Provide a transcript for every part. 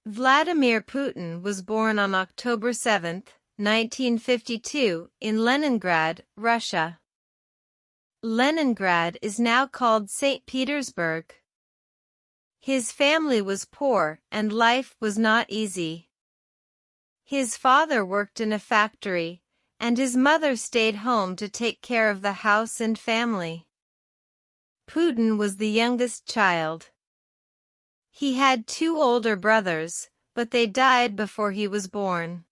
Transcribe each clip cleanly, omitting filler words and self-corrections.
Vladimir Putin was born on October 7, 1952, in Leningrad, Russia. Leningrad is now called St. Petersburg. His family was poor and life was not easy. His father worked in a factory, and his mother stayed home to take care of the house and family. Putin was the youngest child. He had two older brothers, but they died before he was born.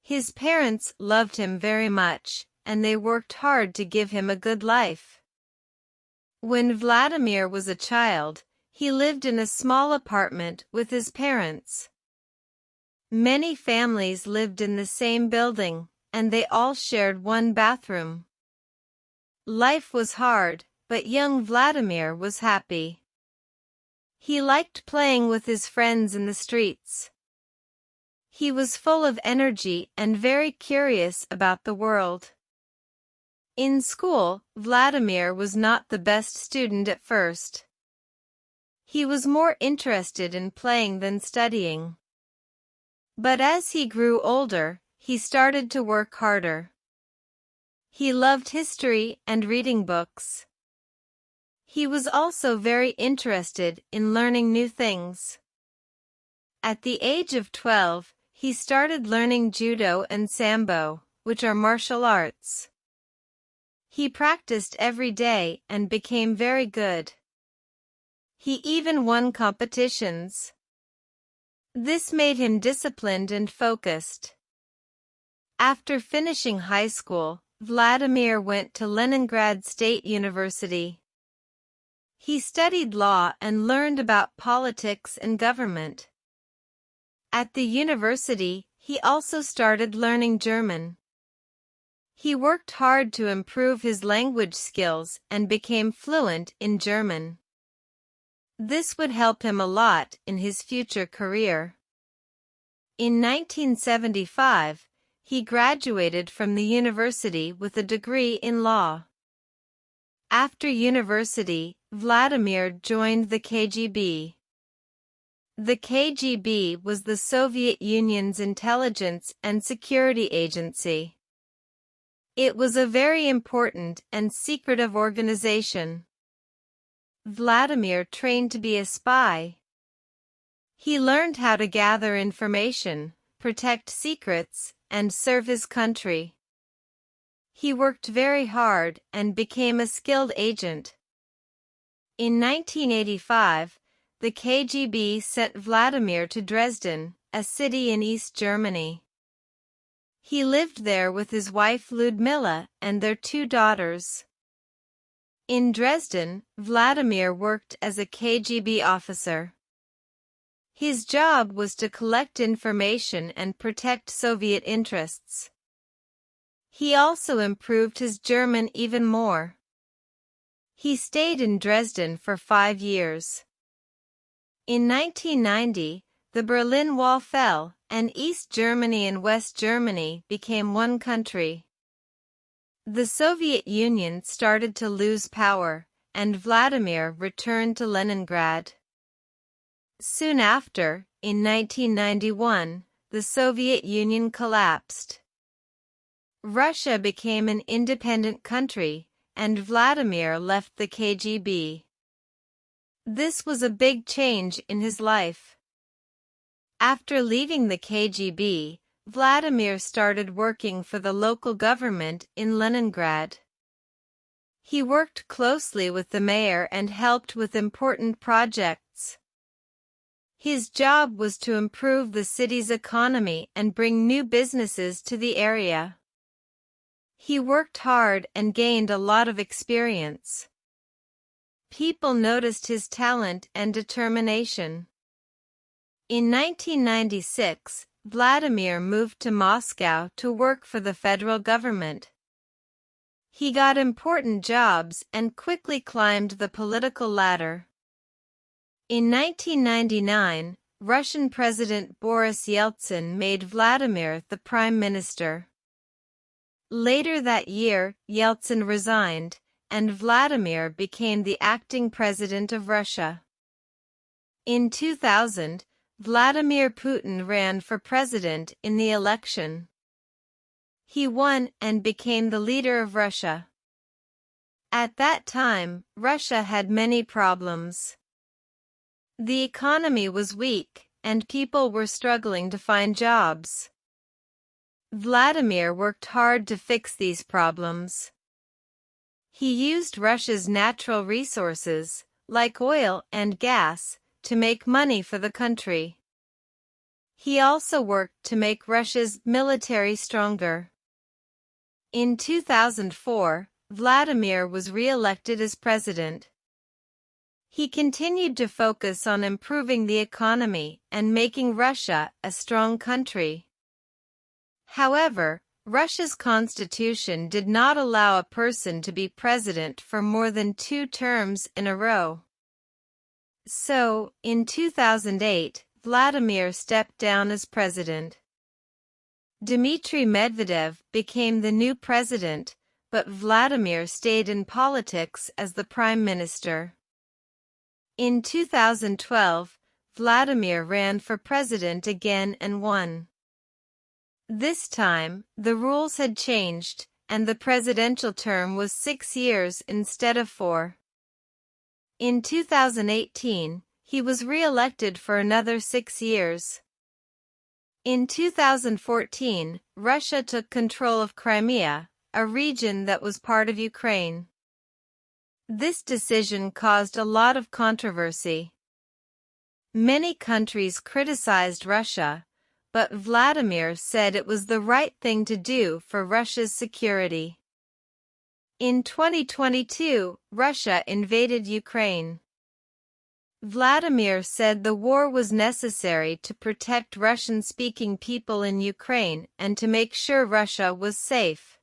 His parents loved him very much, and they worked hard to give him a good life. When Vladimir was a child, he lived in a small apartment with his parents. Many families lived in the same building, and they all shared one bathroom. Life was hard, but young Vladimir was happy. He liked playing with his friends in the streets. He was full of energy and very curious about the world. In school, Vladimir was not the best student at first. He was more interested in playing than studying. But as he grew older, he started to work harder. He loved history and reading books. He was also very interested in learning new things. At the age of 12, he started learning judo and sambo, which are martial arts. He practiced every day and became very good. He even won competitions. This made him disciplined and focused. After finishing high school, Vladimir went to Leningrad State University. He studied law and learned about politics and government. At the university, he also started learning German. He worked hard to improve his language skills and became fluent in German. This would help him a lot in his future career. In 1975, he graduated from the university with a degree in law. After university, Vladimir joined the KGB. The KGB was the Soviet Union's intelligence and security agency. It was a very important and secretive organization. Vladimir trained to be a spy. He learned how to gather information, protect secrets, and serve his country. He worked very hard and became a skilled agent. In 1985, the KGB sent Vladimir to Dresden, a city in East Germany. He lived there with his wife Ludmila and their two daughters. In Dresden, Vladimir worked as a KGB officer. His job was to collect information and protect Soviet interests. He also improved his German even more. He stayed in Dresden for 5 years. In 1990, the Berlin Wall fell, and East Germany and West Germany became one country. The Soviet Union started to lose power, and Vladimir returned to Leningrad. Soon after, in 1991, the Soviet Union collapsed. Russia became an independent country, and Vladimir left the KGB. This was a big change in his life. After leaving the KGB, Vladimir started working for the local government in Leningrad. He worked closely with the mayor and helped with important projects. His job was to improve the city's economy and bring new businesses to the area. He worked hard and gained a lot of experience. People noticed his talent and determination. In 1996, Vladimir moved to Moscow to work for the federal government. He got important jobs and quickly climbed the political ladder. In 1999, Russian President Boris Yeltsin made Vladimir the prime minister. Later that year, Yeltsin resigned, and Vladimir became the acting president of Russia. In 2000, Vladimir Putin ran for president in the election. He won and became the leader of Russia. At that time, Russia had many problems. The economy was weak, and people were struggling to find jobs. Vladimir worked hard to fix these problems. He used Russia's natural resources, like oil and gas, to make money for the country. He also worked to make Russia's military stronger. In 2004, Vladimir was re-elected as president. He continued to focus on improving the economy and making Russia a strong country. However, Russia's constitution did not allow a person to be president for more than 2 terms in a row. So, in 2008, Vladimir stepped down as president. Dmitry Medvedev became the new president, but Vladimir stayed in politics as the prime minister. In 2012, Vladimir ran for president again and won. This time, the rules had changed, and the presidential term was 6 years instead of 4. In 2018, he was re-elected for another 6 years. In 2014, Russia took control of Crimea, a region that was part of Ukraine. This decision caused a lot of controversy. Many countries criticized Russia, but Vladimir said it was the right thing to do for Russia's security. In 2022, Russia invaded Ukraine. Vladimir said the war was necessary to protect Russian-speaking people in Ukraine and to make sure Russia was safe.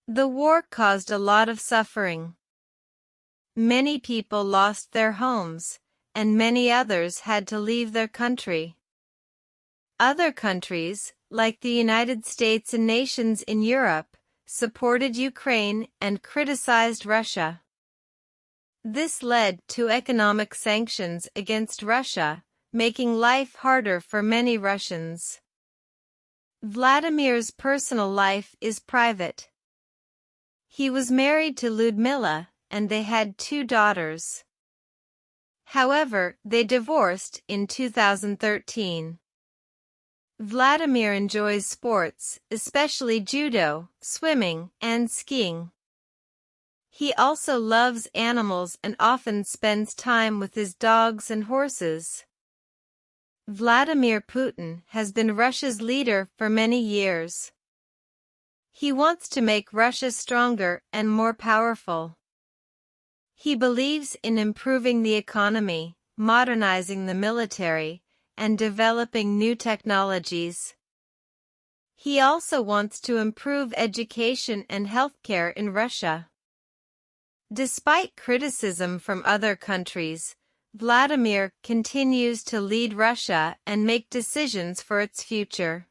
The war caused a lot of suffering. Many people lost their homes, and many others had to leave their country. Other countries, like the United States and nations in Europe, supported Ukraine and criticized Russia. This led to economic sanctions against Russia, making life harder for many Russians. Vladimir's personal life is private. He was married to Lyudmila, and they had 2 daughters. However, they divorced in 2013. Vladimir enjoys sports, especially judo, swimming, and skiing. He also loves animals and often spends time with his dogs and horses. Vladimir Putin has been Russia's leader for many years. He wants to make Russia stronger and more powerful. He believes in improving the economy, modernizing the military, and developing new technologies. He also wants to improve education and healthcare in Russia. Despite criticism from other countries, Vladimir continues to lead Russia and make decisions for its future.